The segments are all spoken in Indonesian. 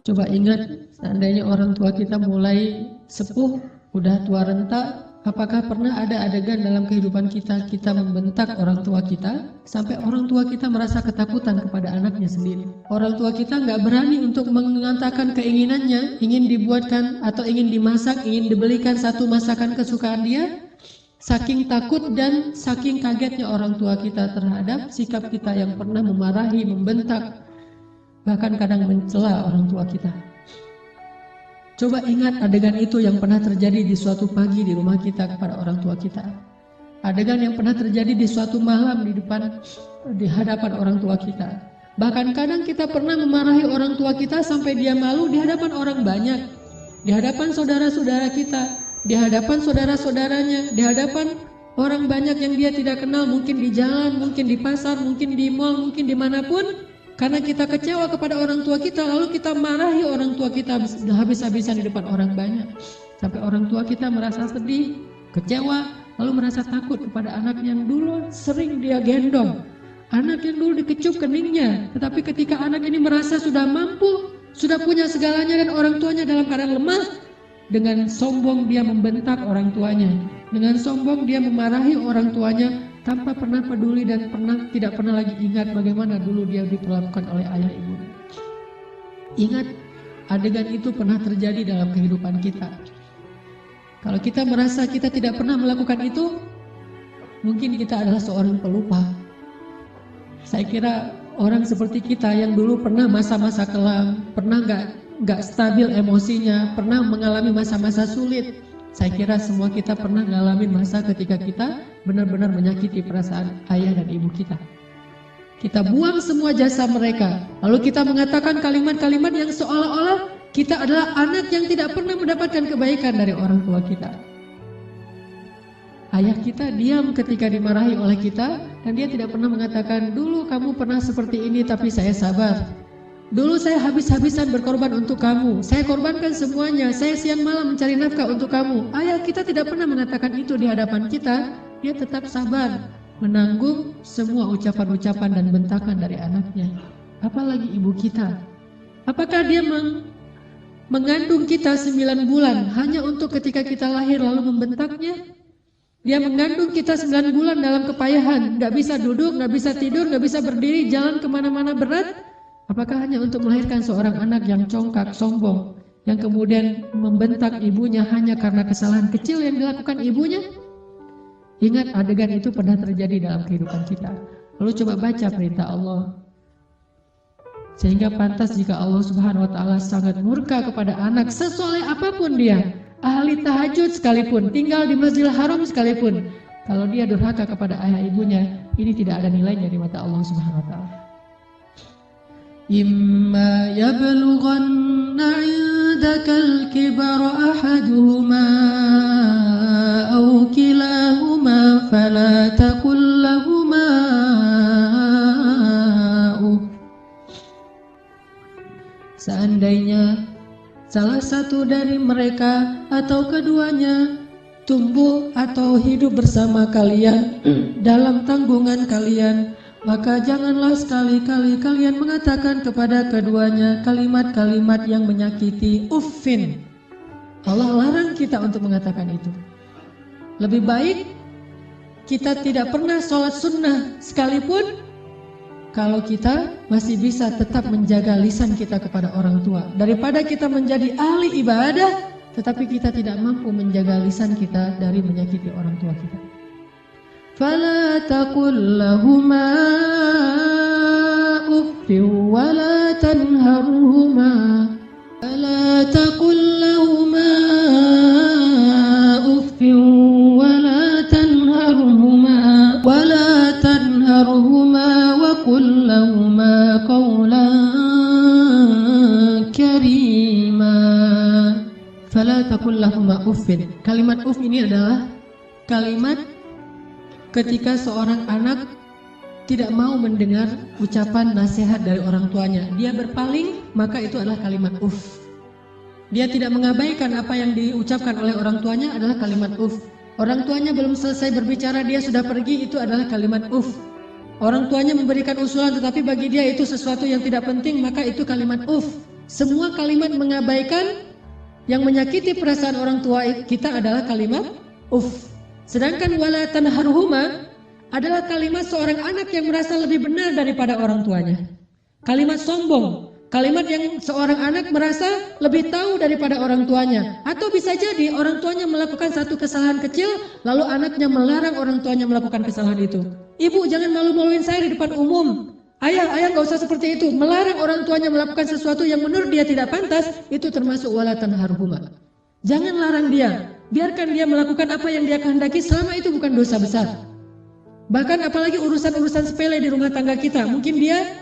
Coba ingat, seandainya orang tua kita mulai sepuh, udah tua renta, apakah pernah ada adegan dalam kehidupan kita, kita membentak orang tua kita, sampai orang tua kita merasa ketakutan kepada anaknya sendiri. Orang tua kita nggak berani untuk mengatakan keinginannya, ingin dibuatkan atau ingin dimasak, ingin dibelikan satu masakan kesukaan dia, saking takut dan saking kagetnya orang tua kita terhadap sikap kita yang pernah memarahi, membentak, bahkan kadang mencela orang tua kita. Coba ingat adegan itu yang pernah terjadi di suatu pagi di rumah kita kepada orang tua kita. Adegan yang pernah terjadi di suatu malam di hadapan orang tua kita. Bahkan kadang kita pernah memarahi orang tua kita sampai dia malu di hadapan orang banyak, di hadapan saudara-saudara kita, di hadapan saudara-saudaranya, di hadapan orang banyak yang dia tidak kenal, mungkin di jalan, mungkin di pasar, mungkin di mal, mungkin dimanapun. Karena kita kecewa kepada orang tua kita, lalu kita marahi orang tua kita habis-habisan di depan orang banyak. Sampai orang tua kita merasa sedih, kecewa, lalu merasa takut kepada anak yang dulu sering dia gendong. Anak yang dulu dikecup keningnya, tetapi ketika anak ini merasa sudah mampu, sudah punya segalanya dan orang tuanya dalam keadaan lemah, dengan sombong dia membentak orang tuanya. Dengan sombong dia memarahi orang tuanya, tanpa pernah peduli dan tidak pernah lagi ingat bagaimana dulu dia diperlakukan oleh ayah ibu. Ingat, adegan itu pernah terjadi dalam kehidupan kita. Kalau kita merasa kita tidak pernah melakukan itu, mungkin kita adalah seorang pelupa. Saya kira orang seperti kita yang dulu pernah masa-masa kelam, pernah nggak stabil emosinya, pernah mengalami masa-masa sulit. Saya kira semua kita pernah ngalamin masa ketika kita benar-benar menyakiti perasaan ayah dan ibu kita. Kita buang semua jasa mereka, lalu kita mengatakan kalimat-kalimat yang seolah-olah kita adalah anak yang tidak pernah mendapatkan kebaikan dari orang tua kita. Ayah kita diam ketika dimarahi oleh kita, dan dia tidak pernah mengatakan, dulu kamu pernah seperti ini tapi saya sabar. Dulu saya habis-habisan berkorban untuk kamu, saya korbankan semuanya, saya siang malam mencari nafkah untuk kamu. Ayah kita tidak pernah mengatakan itu di hadapan kita, dia tetap sabar, menanggung semua ucapan-ucapan dan bentakan dari anaknya. Apalagi ibu kita, apakah dia mengandung kita 9 bulan hanya untuk ketika kita lahir lalu membentaknya? Dia mengandung kita 9 bulan dalam kepayahan, gak bisa duduk, gak bisa tidur, gak bisa berdiri, jalan kemana-mana berat. Apakah hanya untuk melahirkan seorang anak yang congkak, sombong, yang kemudian membentak ibunya hanya karena kesalahan kecil yang dilakukan ibunya? Ingat, adegan itu pernah terjadi dalam kehidupan kita. Lalu coba baca perintah Allah. Sehingga pantas jika Allah Subhanahu wa Ta'ala sangat murka kepada anak sesoleh apapun dia, ahli tahajud sekalipun, tinggal di Masjidil Haram sekalipun, kalau dia durhaka kepada ayah ibunya, ini tidak ada nilainya di mata Allah Subhanahu wa Ta'ala. إما يبلغن عندك الكبر أحدهما أو كلاهما فلا تقل لهما أف. Seandainya salah satu dari mereka atau keduanya tumbuh atau hidup bersama kalian dalam tanggungan kalian, maka janganlah sekali-kali kalian mengatakan kepada keduanya kalimat-kalimat yang menyakiti. Uffin. Allah larang kita untuk mengatakan itu. Lebih baik kita tidak pernah sholat sunnah sekalipun, kalau kita masih bisa tetap menjaga lisan kita kepada orang tua, daripada kita menjadi ahli ibadah tetapi kita tidak mampu menjaga lisan kita dari menyakiti orang tua kita. فلا تقل لهما أف ولا تنهرهما فلا تقل لهما أف ولا تنهرهما وقل لهما قولا كريما. فلا تقل لهما أف. Kalimat uf ini adalah kalimat ketika seorang anak tidak mau mendengar ucapan nasihat dari orang tuanya, dia berpaling, maka itu adalah kalimat uf. Dia tidak mengabaikan apa yang diucapkan oleh orang tuanya adalah kalimat uf. Orang tuanya belum selesai berbicara, dia sudah pergi, itu adalah kalimat uf. Orang tuanya memberikan usulan tetapi bagi dia itu sesuatu yang tidak penting, maka itu kalimat uf. Semua kalimat mengabaikan yang menyakiti perasaan orang tua kita adalah kalimat uff. Sedangkan wala tanharhuma adalah kalimat seorang anak yang merasa lebih benar daripada orang tuanya. Kalimat sombong, kalimat yang seorang anak merasa lebih tahu daripada orang tuanya. Atau bisa jadi orang tuanya melakukan satu kesalahan kecil, lalu anaknya melarang orang tuanya melakukan kesalahan itu. Ibu, jangan malu-maluin saya di depan umum. Ayah gak usah seperti itu. Melarang orang tuanya melakukan sesuatu yang menurut dia tidak pantas, itu termasuk wala tanharhuma. Jangan larang dia. Biarkan dia melakukan apa yang dia kehendaki selama itu bukan dosa besar. Bahkan apalagi urusan-urusan sepele di rumah tangga kita. Mungkin dia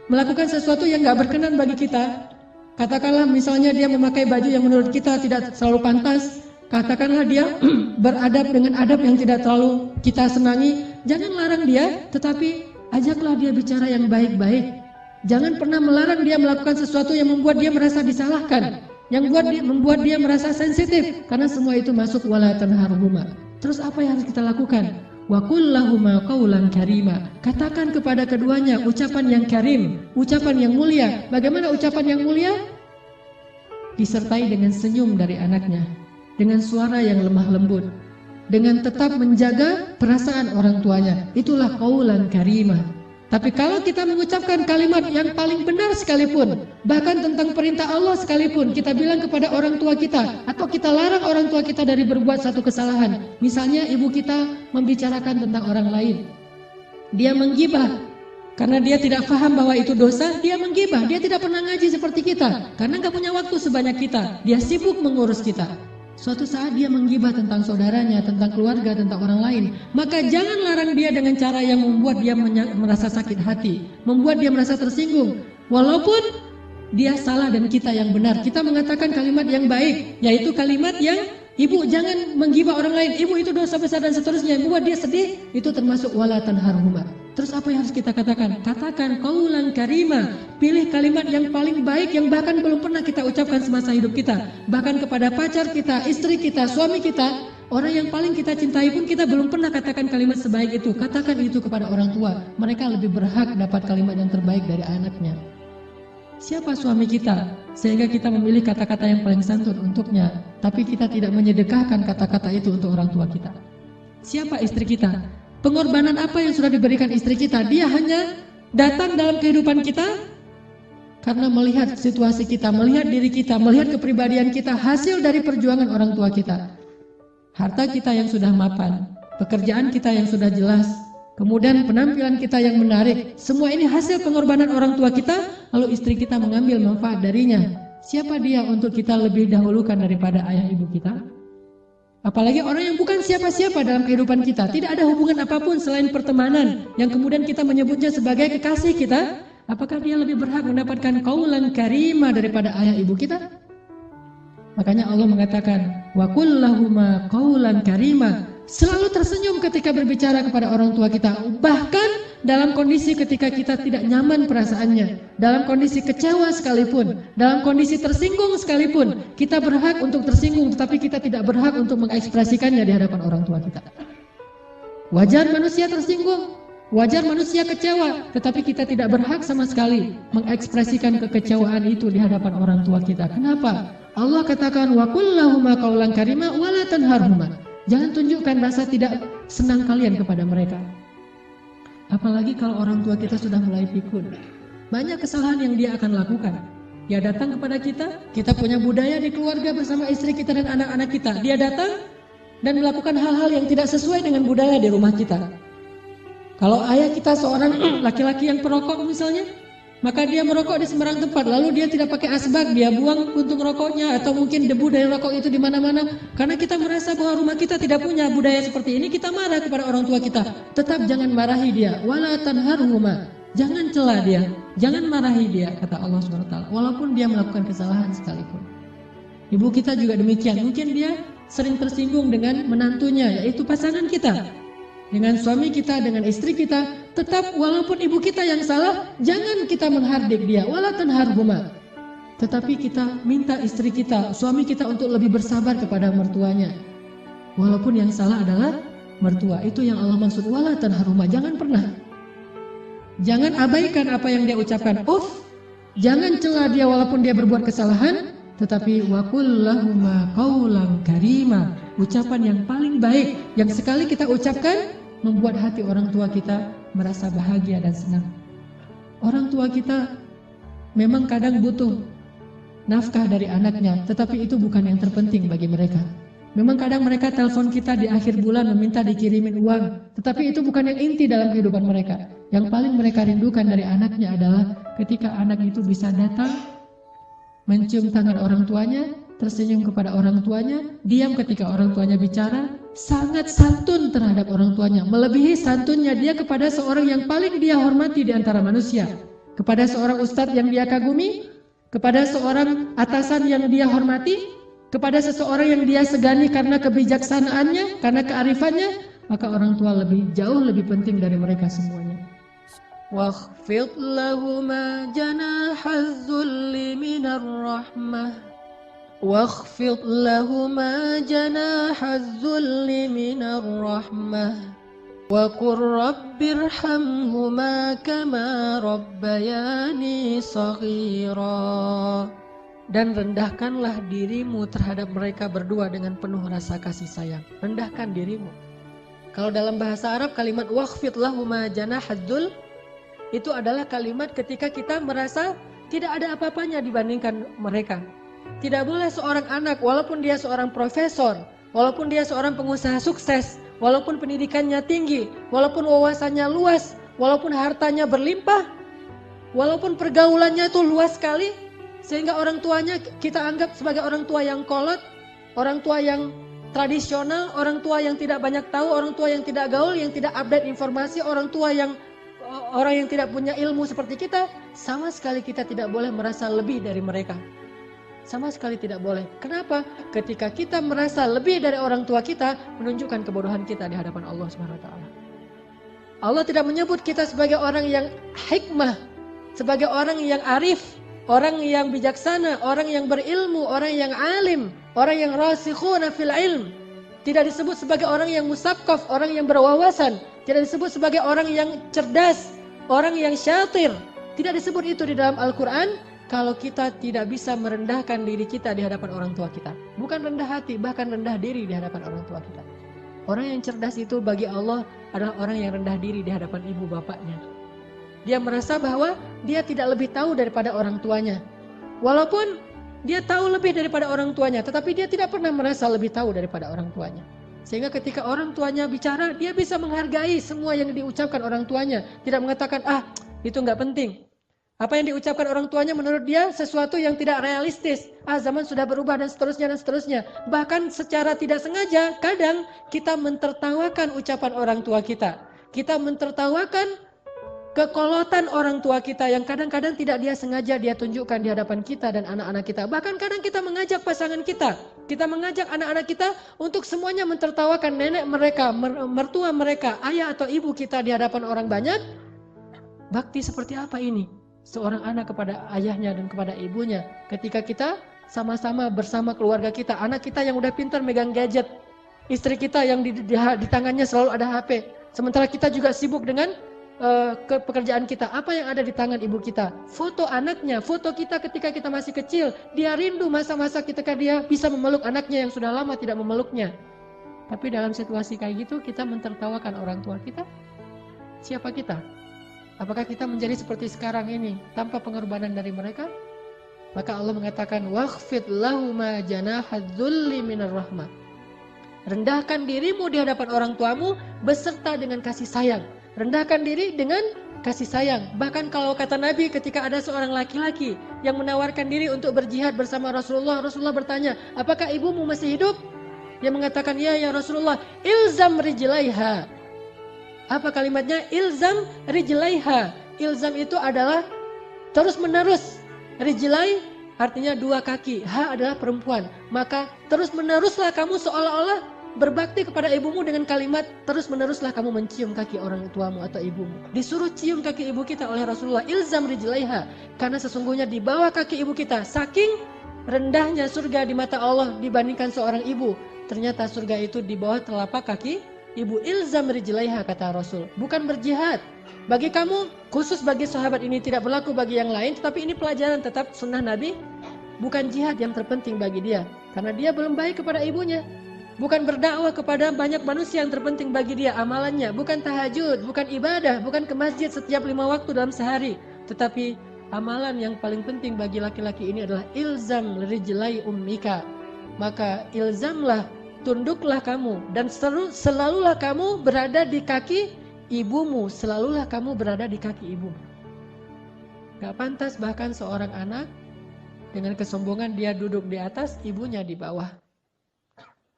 melakukan sesuatu yang gak berkenan bagi kita. Katakanlah misalnya dia memakai baju yang menurut kita tidak selalu pantas. Katakanlah dia beradab dengan adab yang tidak terlalu kita senangi. Jangan larang dia, tetapi ajaklah dia bicara yang baik-baik. Jangan pernah melarang dia melakukan sesuatu yang membuat dia merasa disalahkan, yang membuat dia merasa sensitif, karena semua itu masuk wala tanharhuma. Terus apa yang harus kita lakukan? Wa qul lahuma qawlan karima. Katakan kepada keduanya ucapan yang karim, ucapan yang mulia. Bagaimana ucapan yang mulia? Disertai dengan senyum dari anaknya, dengan suara yang lemah lembut, dengan tetap menjaga perasaan orang tuanya. Itulah qawlan karima. Tapi kalau kita mengucapkan kalimat yang paling benar sekalipun, bahkan tentang perintah Allah sekalipun, kita bilang kepada orang tua kita, atau kita larang orang tua kita dari berbuat satu kesalahan. Misalnya ibu kita membicarakan tentang orang lain, dia menggibah, karena dia tidak paham bahwa itu dosa, dia menggibah. Dia tidak pernah ngaji seperti kita, karena gak punya waktu sebanyak kita, dia sibuk mengurus kita. Suatu saat dia menggibah tentang saudaranya, tentang keluarga, tentang orang lain. Maka jangan larang dia dengan cara yang membuat dia merasa sakit hati, membuat dia merasa tersinggung. Walaupun dia salah dan kita yang benar, kita mengatakan kalimat yang baik, yaitu kalimat yang ibu jangan menggibah orang lain, ibu itu dosa besar dan seterusnya, membuat dia sedih, itu termasuk wala tanharhuma. Terus apa yang harus kita katakan? Katakan qaulan karima. Pilih kalimat yang paling baik yang bahkan belum pernah kita ucapkan semasa hidup kita. Bahkan kepada pacar kita, istri kita, suami kita, orang yang paling kita cintai pun kita belum pernah katakan kalimat sebaik itu. Katakan itu kepada orang tua. Mereka lebih berhak dapat kalimat yang terbaik dari anaknya. Siapa suami kita sehingga kita memilih kata-kata yang paling santun untuknya, tapi kita tidak menyedekahkan kata-kata itu untuk orang tua kita? Siapa istri kita? Pengorbanan apa yang sudah diberikan istri kita? Dia hanya datang dalam kehidupan kita karena melihat situasi kita, melihat diri kita, melihat kepribadian kita, hasil dari perjuangan orang tua kita. Harta kita yang sudah mapan, pekerjaan kita yang sudah jelas, kemudian penampilan kita yang menarik, semua ini hasil pengorbanan orang tua kita, lalu istri kita mengambil manfaat darinya. Siapa dia untuk kita lebih dahulukan daripada ayah ibu kita? Apalagi orang yang bukan siapa-siapa dalam kehidupan kita, tidak ada hubungan apapun selain pertemanan, yang kemudian kita menyebutnya sebagai kekasih kita. Apakah dia lebih berhak mendapatkan qaulan karima daripada ayah ibu kita? Makanya Allah mengatakan wa qul lahuma qaulan karima. Selalu tersenyum ketika berbicara kepada orang tua kita, bahkan dalam kondisi ketika kita tidak nyaman perasaannya, dalam kondisi kecewa sekalipun, dalam kondisi tersinggung sekalipun, kita berhak untuk tersinggung, tetapi kita tidak berhak untuk mengekspresikannya di hadapan orang tua kita. Wajar manusia tersinggung, wajar manusia kecewa, tetapi kita tidak berhak sama sekali mengekspresikan kekecewaan itu di hadapan orang tua kita. Kenapa? Allah katakan wa qul lahuma qaulan karima wa la tanharhuma. Jangan tunjukkan rasa tidak senang kalian kepada mereka. Apalagi kalau orang tua kita sudah mulai pikun. Banyak kesalahan yang dia akan lakukan. Dia datang kepada kita, kita punya budaya di keluarga bersama istri kita dan anak-anak kita. Dia datang dan melakukan hal-hal yang tidak sesuai dengan budaya di rumah kita. Kalau ayah kita seorang laki-laki yang perokok misalnya, maka dia merokok di sembarang tempat, lalu dia tidak pakai asbak, dia buang puntung rokoknya, atau mungkin debu dari rokok itu di mana-mana. Karena kita merasa bahwa rumah kita tidak punya budaya seperti ini, kita marah kepada orang tua kita. Tetap jangan marahi dia, wala tanharhuma. Jangan cela dia, jangan marahi dia, kata Allah SWT. Walaupun dia melakukan kesalahan sekalipun. Ibu kita juga demikian, mungkin dia sering tersinggung dengan menantunya, yaitu pasangan kita. Dengan suami kita, dengan istri kita, tetap walaupun ibu kita yang salah, jangan kita menghardik dia, wala tanharhuma. Tetapi kita minta istri kita, suami kita untuk lebih bersabar kepada mertuanya. Walaupun yang salah adalah mertua, itu yang Allah maksud wala tanharhuma. Jangan pernah, jangan abaikan apa yang dia ucapkan. Jangan cela dia walaupun dia berbuat kesalahan, tetapi wa qul lahuma qaulan karima, ucapan yang paling baik yang sekali kita ucapkan membuat hati orang tua kita merasa bahagia dan senang. Orang tua kita memang kadang butuh nafkah dari anaknya, tetapi itu bukan yang terpenting bagi mereka. Memang kadang mereka telepon kita di akhir bulan meminta dikirimin uang, tetapi itu bukan yang inti dalam kehidupan mereka. Yang paling mereka rindukan dari anaknya adalah ketika anak itu bisa datang, mencium tangan orang tuanya, tersenyum kepada orang tuanya, diam ketika orang tuanya bicara, sangat santun terhadap orang tuanya, melebihi santunnya dia kepada seorang yang paling dia hormati di antara manusia, kepada seorang ustadz yang dia kagumi, kepada seorang atasan yang dia hormati, kepada seseorang yang dia segani karena kebijaksanaannya, karena kearifannya, maka orang tua jauh lebih penting dari mereka semuanya. Wakhfid lahuma janahaz zulli minar rahmah. Wakhfid lahuma janahaz zulli minar rahmah. Wa qur rabbirhamhuma kama rabbayani shaghira. Dan rendahkanlah dirimu terhadap mereka berdua dengan penuh rasa kasih sayang. Rendahkan dirimu. Kalau dalam bahasa Arab kalimat wakhfid lahuma janahaz dzul itu adalah kalimat ketika kita merasa tidak ada apa-apanya dibandingkan mereka. Tidak boleh seorang anak walaupun dia seorang profesor, walaupun dia seorang pengusaha sukses, walaupun pendidikannya tinggi, walaupun wawasannya luas, walaupun hartanya berlimpah, walaupun pergaulannya itu luas sekali, sehingga orang tuanya kita anggap sebagai orang tua yang kolot, orang tua yang tradisional, orang tua yang tidak banyak tahu, orang tua yang tidak gaul, yang tidak update informasi, orang yang tidak punya ilmu seperti kita, sama sekali kita tidak boleh merasa lebih dari mereka. Sama sekali tidak boleh. Kenapa? Ketika kita merasa lebih dari orang tua kita, menunjukkan kebodohan kita di hadapan Allah Subhanahu wa taala. Allah tidak menyebut kita sebagai orang yang hikmah, sebagai orang yang arif, orang yang bijaksana, orang yang berilmu, orang yang alim, orang yang rasikhuna fil ilm. Tidak disebut sebagai orang yang musaqqaf, orang yang berwawasan. Tidak disebut sebagai orang yang cerdas, orang yang syatir. Tidak disebut itu di dalam Al-Quran kalau kita tidak bisa merendahkan diri kita di hadapan orang tua kita. Bukan rendah hati, bahkan rendah diri di hadapan orang tua kita. Orang yang cerdas itu bagi Allah adalah orang yang rendah diri di hadapan ibu bapaknya. Dia merasa bahwa dia tidak lebih tahu daripada orang tuanya. Walaupun dia tahu lebih daripada orang tuanya, tetapi dia tidak pernah merasa lebih tahu daripada orang tuanya. Sehingga ketika orang tuanya bicara, dia bisa menghargai semua yang diucapkan orang tuanya. Tidak mengatakan, itu nggak penting. Apa yang diucapkan orang tuanya menurut dia sesuatu yang tidak realistis. Zaman sudah berubah dan seterusnya dan seterusnya. Bahkan secara tidak sengaja, kadang kita mentertawakan ucapan orang tua kita. Kita mentertawakan kekolotan orang tua kita yang kadang-kadang tidak dia sengaja dia tunjukkan di hadapan kita dan anak-anak kita. Bahkan kadang kita mengajak pasangan kita, kita mengajak anak-anak kita untuk semuanya mentertawakan nenek mereka, mertua mereka, ayah atau ibu kita di hadapan orang banyak. Bakti seperti apa ini? Seorang anak kepada ayahnya dan kepada ibunya. Ketika kita sama-sama bersama keluarga kita, anak kita yang udah pintar megang gadget, istri kita yang di tangannya selalu ada HP. Sementara kita juga sibuk dengan ke pekerjaan kita. Apa yang ada di tangan ibu kita? Foto anaknya, foto kita ketika kita masih kecil. Dia rindu masa-masa ketika dia bisa memeluk anaknya yang sudah lama tidak memeluknya. Tapi dalam situasi kayak gitu kita mentertawakan orang tua kita. Siapa kita? Apakah kita menjadi seperti sekarang ini tanpa pengorbanan dari mereka? Maka Allah mengatakan wakhfid lahuma janahaz dzulli minar rahmah. Rendahkan dirimu di hadapan orang tuamu beserta dengan kasih sayang. Rendahkan diri dengan kasih sayang. Bahkan kalau kata Nabi ketika ada seorang laki-laki yang menawarkan diri untuk berjihad bersama Rasulullah, Rasulullah bertanya, apakah ibumu masih hidup? Dia mengatakan, ya Rasulullah, ilzam rijlaiha. Apa kalimatnya? Ilzam rijlaiha. Ilzam itu adalah terus menerus. Rijlai artinya dua kaki, ha adalah perempuan. Maka terus meneruslah kamu seolah-olah berbakti kepada ibumu dengan kalimat terus meneruslah kamu mencium kaki orang tuamu atau ibumu. Disuruh cium kaki ibu kita oleh Rasulullah, ilzam rijlaiha, karena sesungguhnya di bawah kaki ibu kita, saking rendahnya surga di mata Allah dibandingkan seorang ibu, ternyata surga itu di bawah telapak kaki ibu ilzam rijlaiha, kata Rasul, bukan berjihad. Bagi kamu, khusus bagi sahabat ini tidak berlaku bagi yang lain, tetapi ini pelajaran tetap sunnah Nabi. Bukan jihad yang terpenting bagi dia, karena dia belum baik kepada ibunya. Bukan berdakwah kepada banyak manusia yang terpenting bagi dia amalannya. Bukan tahajud, bukan ibadah, bukan ke masjid setiap 5 waktu dalam sehari. Tetapi amalan yang paling penting bagi laki-laki ini adalah ilzam rijlai ummika. Maka ilzamlah, tunduklah kamu, dan selalulah kamu berada di kaki ibumu. Selalulah kamu berada di kaki ibumu. Gak pantas bahkan seorang anak dengan kesombongan dia duduk di atas, ibunya di bawah.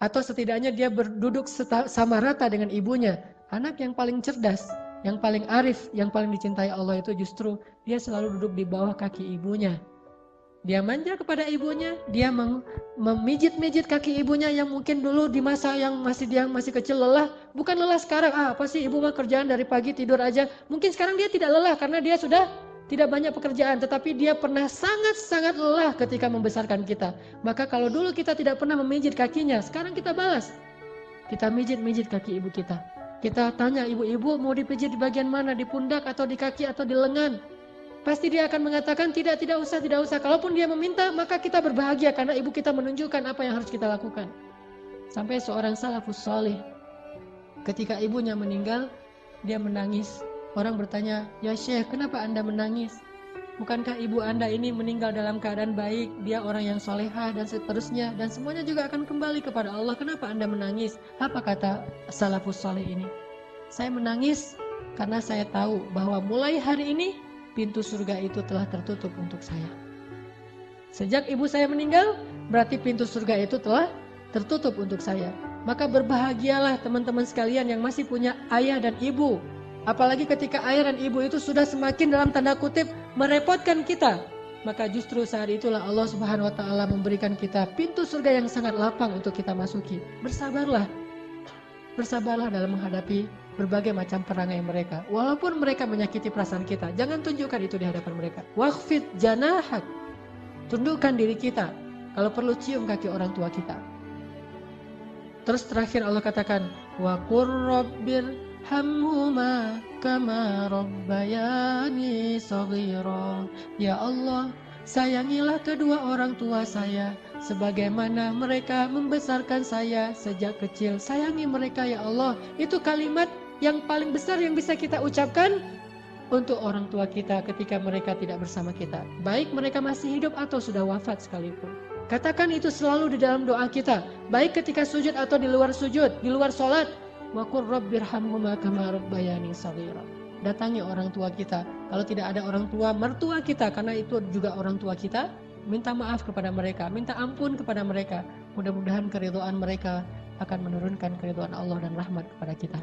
Atau setidaknya dia berduduk sama rata dengan ibunya. Anak yang paling cerdas, yang paling arif, yang paling dicintai Allah itu justru dia selalu duduk di bawah kaki ibunya. Dia manja kepada ibunya, dia memijit-mijit kaki ibunya yang mungkin dulu di masa yang dia masih kecil lelah. Bukan lelah sekarang, apa sih ibu mah kerjaan dari pagi tidur aja. Mungkin sekarang dia tidak lelah karena dia sudah tidak banyak pekerjaan, tetapi dia pernah sangat-sangat lelah ketika membesarkan kita. Maka kalau dulu kita tidak pernah memijit kakinya, sekarang kita balas. Kita mijit-mijit kaki ibu kita. Kita tanya ibu-ibu mau dipijit di bagian mana, di pundak atau di kaki atau di lengan. Pasti dia akan mengatakan tidak usah. Kalaupun dia meminta, maka kita berbahagia karena ibu kita menunjukkan apa yang harus kita lakukan. Sampai seorang salafus salih, ketika ibunya meninggal, dia menangis. Orang bertanya, ya Syekh, kenapa Anda menangis? Bukankah ibu Anda ini meninggal dalam keadaan baik, dia orang yang solehah dan seterusnya, dan semuanya juga akan kembali kepada Allah, kenapa Anda menangis? Apa kata salafus saleh ini? Saya menangis karena saya tahu bahwa mulai hari ini, pintu surga itu telah tertutup untuk saya. Sejak ibu saya meninggal, berarti pintu surga itu telah tertutup untuk saya. Maka berbahagialah teman-teman sekalian yang masih punya ayah dan ibu. Apalagi ketika ayah dan ibu itu sudah semakin dalam tanda kutip merepotkan kita. Maka justru saat itulah Allah Subhanahu wa ta'ala memberikan kita pintu surga yang sangat lapang untuk kita masuki. Bersabarlah. Bersabarlah dalam menghadapi berbagai macam perangai mereka. Walaupun mereka menyakiti perasaan kita, jangan tunjukkan itu di hadapan mereka. Waqfid janahak. Tundukkan diri kita. Kalau perlu cium kaki orang tua kita. Terus terakhir Allah katakan, wa qur rabbir hamhuma kama rabbayani shaghira. Ya Allah, sayangilah kedua orang tua saya sebagaimana mereka membesarkan saya sejak kecil. Sayangi mereka ya Allah. Itu kalimat yang paling besar yang bisa kita ucapkan untuk orang tua kita ketika mereka tidak bersama kita. Baik mereka masih hidup atau sudah wafat sekalipun. Katakan itu selalu di dalam doa kita. Baik ketika sujud atau di luar sujud, di luar sholat. Wa qur rabbirhamhuma kama rabbayani shaghira. Datangi orang tua kita. Kalau tidak ada orang tua, mertua kita, karena itu juga orang tua kita, minta maaf kepada mereka, minta ampun kepada mereka. Mudah-mudahan keridhaan mereka akan menurunkan keridhaan Allah dan rahmat kepada kita.